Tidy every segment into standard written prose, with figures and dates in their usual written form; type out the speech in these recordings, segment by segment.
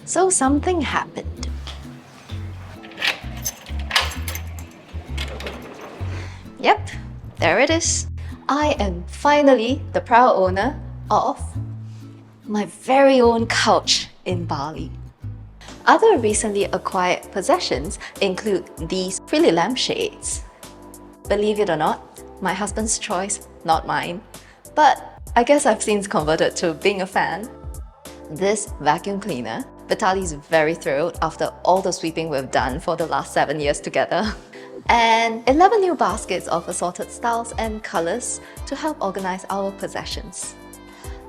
So something happened. Yep, there it is. I am finally the proud owner of my very own couch in Bali. Other recently acquired possessions include these frilly lampshades. Believe it or not, my husband's choice, not mine. But I guess I've since converted to being a fan. This vacuum cleaner, Vitaly's very thrilled after all the sweeping we've done for the last 7 years together. And 11 new baskets of assorted styles and colors to help organize our possessions.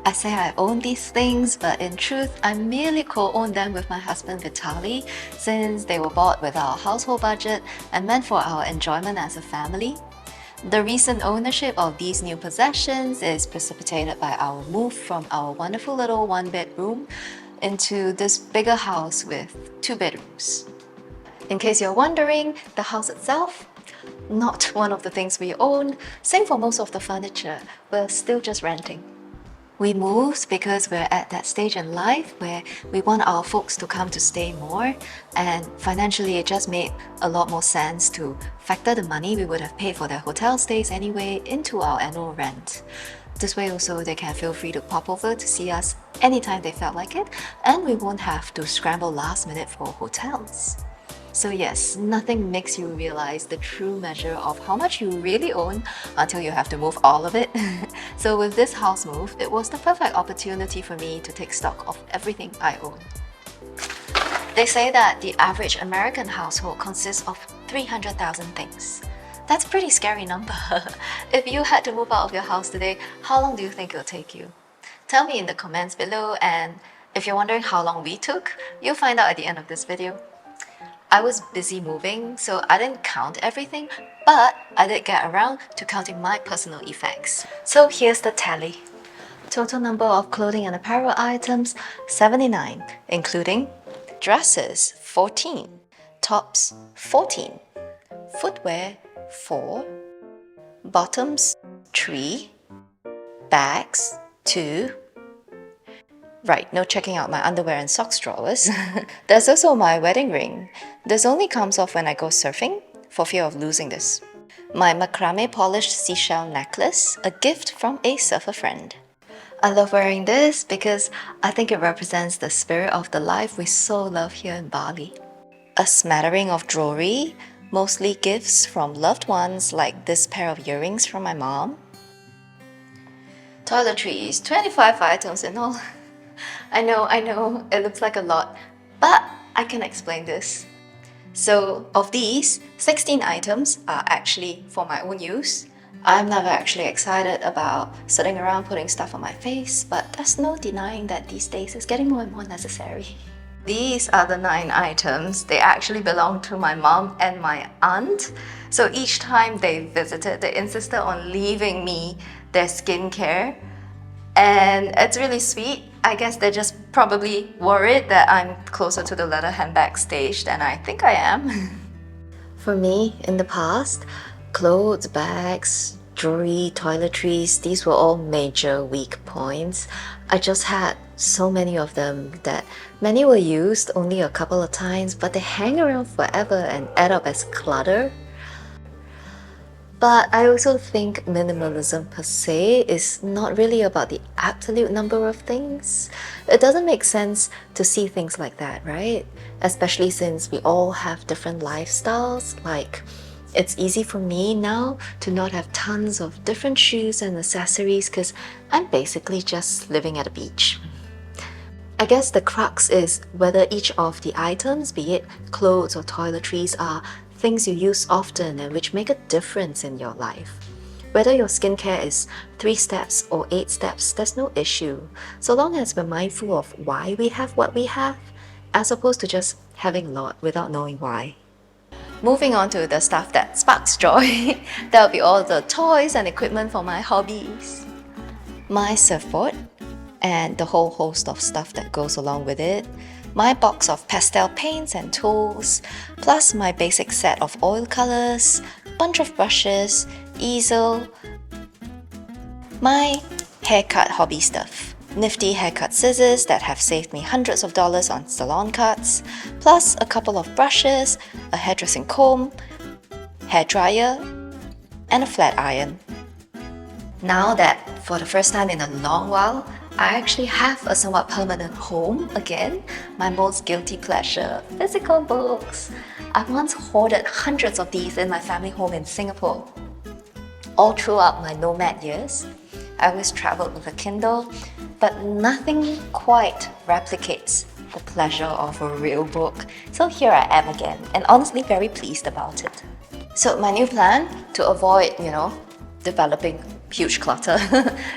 I say I own these things, but in truth, I merely co-own them with my husband Vitaly, since they were bought with our household budget and meant for our enjoyment as a family. The recent ownership of these new possessions is precipitated by our move from our wonderful little one-bedroom into this bigger house with 2 bedrooms. In case you're wondering, the house itself, not one of the things we own. Same for most of the furniture, we're still just renting. We moved because we're at that stage in life where we want our folks to come to stay more, and financially it just made a lot more sense to factor the money we would have paid for their hotel stays anyway into our annual rent. This way also they can feel free to pop over to see us anytime they felt like it, and we won't have to scramble last minute for hotels. So yes, nothing makes you realize the true measure of how much you really own until you have to move all of it. So with this house move, it was the perfect opportunity for me to take stock of everything I own. They say that the average American household consists of 300,000 things. That's a pretty scary number. If you had to move out of your house today, how long do you think it'll take you? Tell me in the comments below, and if you're wondering how long we took, you'll find out at the end of this video. I was busy moving, so I didn't count everything, but I did get around to counting my personal effects. So here's the tally. Total number of clothing and apparel items, 79, including dresses, 14, tops, 14, footwear, 4, bottoms, 3, bags, 2, right, no checking out my underwear and socks drawers. There's also my wedding ring. This only comes off when I go surfing, for fear of losing this. My macrame polished seashell necklace, a gift from a surfer friend. I love wearing this because I think it represents the spirit of the life we so love here in Bali. A smattering of jewelry, mostly gifts from loved ones like this pair of earrings from my mom. Toiletries, 25 items in all. I know, it looks like a lot, but I can explain this. So, of these, 16 items are actually for my own use. I'm never actually excited about sitting around putting stuff on my face, but there's no denying that these days it's getting more and more necessary. These are the 9 items. They actually belong to my mom and my aunt. So each time they visited, they insisted on leaving me their skincare. And it's really sweet. I guess they're just probably worried that I'm closer to the leather handbag stage than I think I am. For me, in the past, clothes, bags, jewelry, toiletries, these were all major weak points. I just had so many of them that many were used only a couple of times, but they hang around forever and add up as clutter. But I also think minimalism per se is not really about the absolute number of things. It doesn't make sense to see things like that, right? Especially since we all have different lifestyles. Like, it's easy for me now to not have tons of different shoes and accessories because I'm basically just living at a beach. I guess the crux is whether each of the items, be it clothes or toiletries, are things you use often and which make a difference in your life. Whether your skincare is 3 steps or 8 steps, there's no issue, so long as we're mindful of why we have what we have, as opposed to just having a lot without knowing why. Moving on to the stuff that sparks joy, that'll be all the toys and equipment for my hobbies. My surfboard, and the whole host of stuff that goes along with it. My box of pastel paints and tools, plus my basic set of oil colors, bunch of brushes, easel, my haircut hobby stuff. nifty haircut scissors that have saved me hundreds of dollars on salon cuts, plus a couple of brushes, a hairdressing comb, hairdryer, and a flat iron. Now that, for the first time in a long while, I actually have a somewhat permanent home again, my most guilty pleasure, physical books. I once hoarded hundreds of these in my family home in Singapore. All throughout my nomad years, I always traveled with a Kindle, but nothing quite replicates the pleasure of a real book. So here I am again, and honestly very pleased about it. So my new plan, to avoid, developing huge clutter,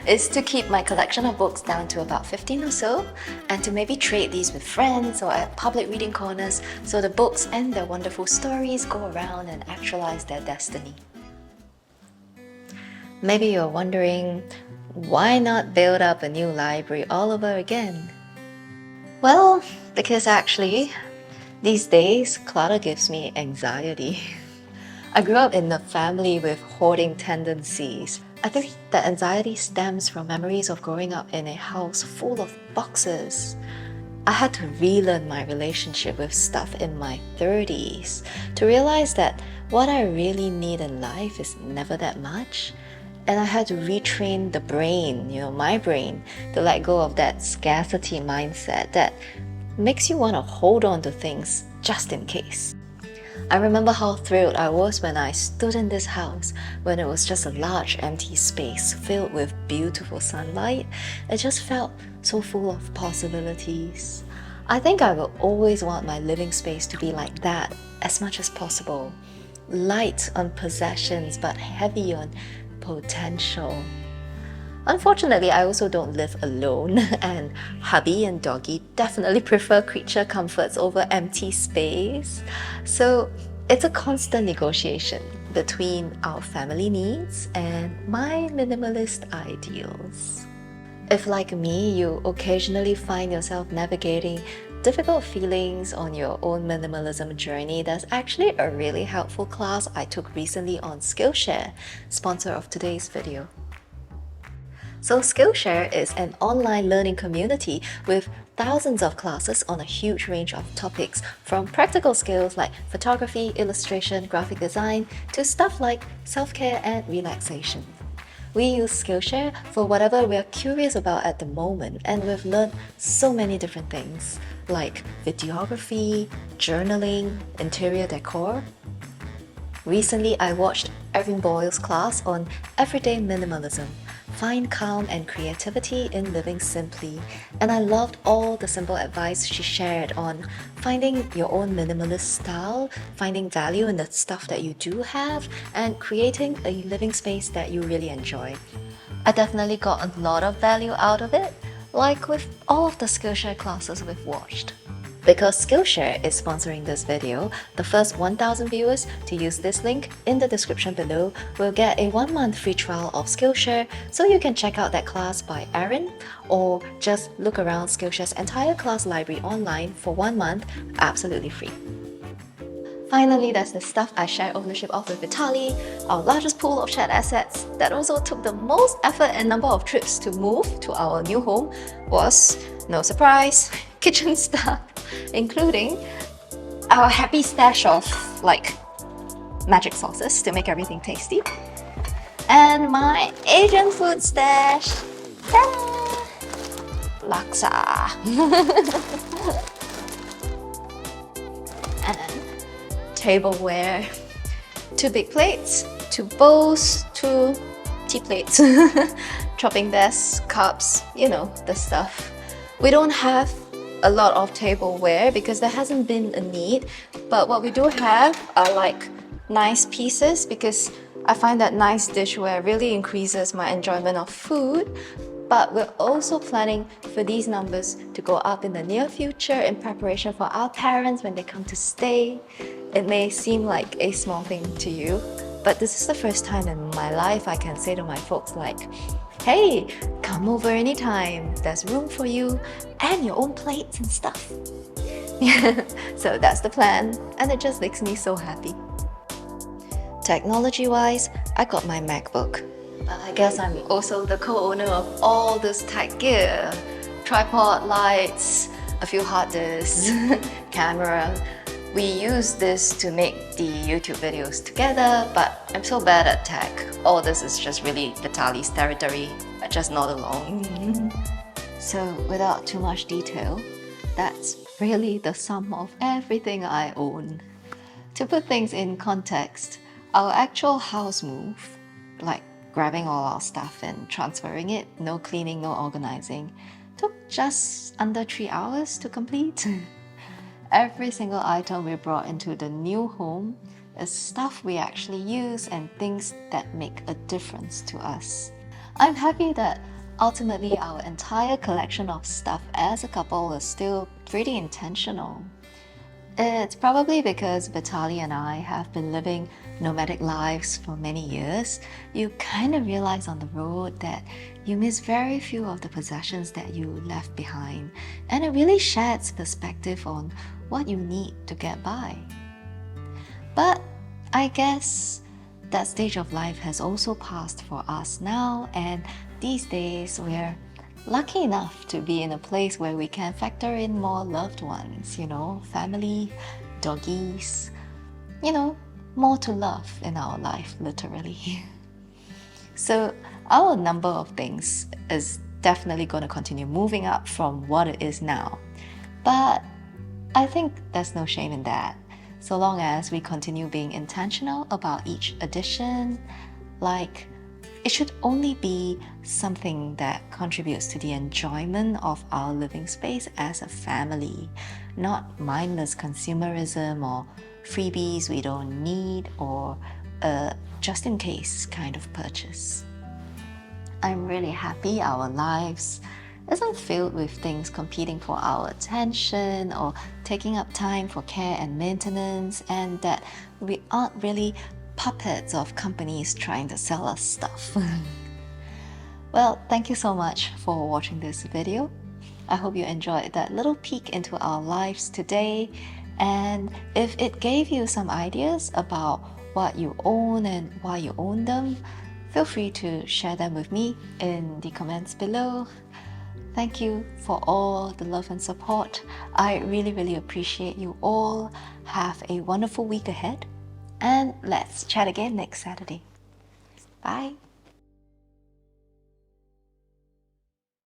is to keep my collection of books down to about 15 or so, and to maybe trade these with friends or at public reading corners so the books and their wonderful stories go around and actualize their destiny. Maybe you're wondering, why not build up a new library all over again? Well, because actually, these days, clutter gives me anxiety. I grew up in a family with hoarding tendencies. I think that anxiety stems from memories of growing up in a house full of boxes. I had to relearn my relationship with stuff in my 30s to realize that what I really need in life is never that much. And I had to retrain the brain, my brain, to let go of that scarcity mindset that makes you want to hold on to things just in case. I remember how thrilled I was when I stood in this house, when it was just a large empty space filled with beautiful sunlight. It just felt so full of possibilities. I think I will always want my living space to be like that as much as possible. Light on possessions, but heavy on potential. Unfortunately, I also don't live alone, and hubby and doggy definitely prefer creature comforts over empty space. So it's a constant negotiation between our family needs and my minimalist ideals. If, like me, you occasionally find yourself navigating difficult feelings on your own minimalism journey, there's actually a really helpful class I took recently on Skillshare, sponsor of today's video. So Skillshare is an online learning community with thousands of classes on a huge range of topics, from practical skills like photography, illustration, graphic design, to stuff like self-care and relaxation. We use Skillshare for whatever we're curious about at the moment, and we've learned so many different things like videography, journaling, interior decor. Recently, I watched Erin Boyle's class on everyday minimalism. Find calm and creativity in living simply, and I loved all the simple advice she shared on finding your own minimalist style, finding value in the stuff that you do have, and creating a living space that you really enjoy. I definitely got a lot of value out of it, like with all of the Skillshare classes we've watched. Because Skillshare is sponsoring this video, the first 1,000 viewers to use this link in the description below will get a 1-month free trial of Skillshare, so you can check out that class by Erin, or just look around Skillshare's entire class library online for 1 month absolutely free. Finally, there's the stuff I share ownership of with Vitaly, our largest pool of shared assets that also took the most effort and number of trips to move to our new home was, no surprise, kitchen stuff, including our happy stash of magic sauces to make everything tasty, and my Asian food stash. Ta-da! Laksa. And then tableware, 2 big plates, 2 bowls, 2 tea plates, chopping desks, cups, the stuff. We don't have a lot of tableware because there hasn't been a need, but what we do have are nice pieces, because I find that nice dishware really increases my enjoyment of food. But we're also planning for these numbers to go up in the near future in preparation for our parents when they come to stay. It may seem like a small thing to you, but this is the first time in my life I can say to my folks hey, come over anytime, there's room for you and your own plates and stuff. So that's the plan, and it just makes me so happy. Technology-wise, I got my MacBook. I guess I'm also the co-owner of all this tech gear. Tripod, lights, a few hard disks, camera. We use this to make the YouTube videos together, but I'm so bad at tech. All this is just really Vitaly's territory. I'm just not alone. So without too much detail, that's really the sum of everything I own. To put things in context, our actual house move, like grabbing all our stuff and transferring it, no cleaning, no organizing, took just under 3 hours to complete. Every single item we brought into the new home is stuff we actually use and things that make a difference to us. I'm happy that ultimately our entire collection of stuff as a couple is still pretty intentional. It's probably because Vitaly and I have been living nomadic lives for many years. You kind of realize on the road that you miss very few of the possessions that you left behind, and it really sheds perspective on what you need to get by. But I guess that stage of life has also passed for us now, and these days we're lucky enough to be in a place where we can factor in more loved ones, family, doggies, more to love in our life, literally. So our number of things is definitely going to continue moving up from what it is now. But I think there's no shame in that, so long as we continue being intentional about each addition. Like, it should only be something that contributes to the enjoyment of our living space as a family, not mindless consumerism or freebies we don't need or a just-in-case kind of purchase. I'm really happy our lives isn't filled with things competing for our attention or taking up time for care and maintenance, and that we aren't really puppets of companies trying to sell us stuff. Well, thank you so much for watching this video. I hope you enjoyed that little peek into our lives today, and if it gave you some ideas about what you own and why you own them, feel free to share them with me in the comments below. Thank you for all the love and support. I really appreciate you all. Have a wonderful week ahead, and let's chat again next Saturday. Bye.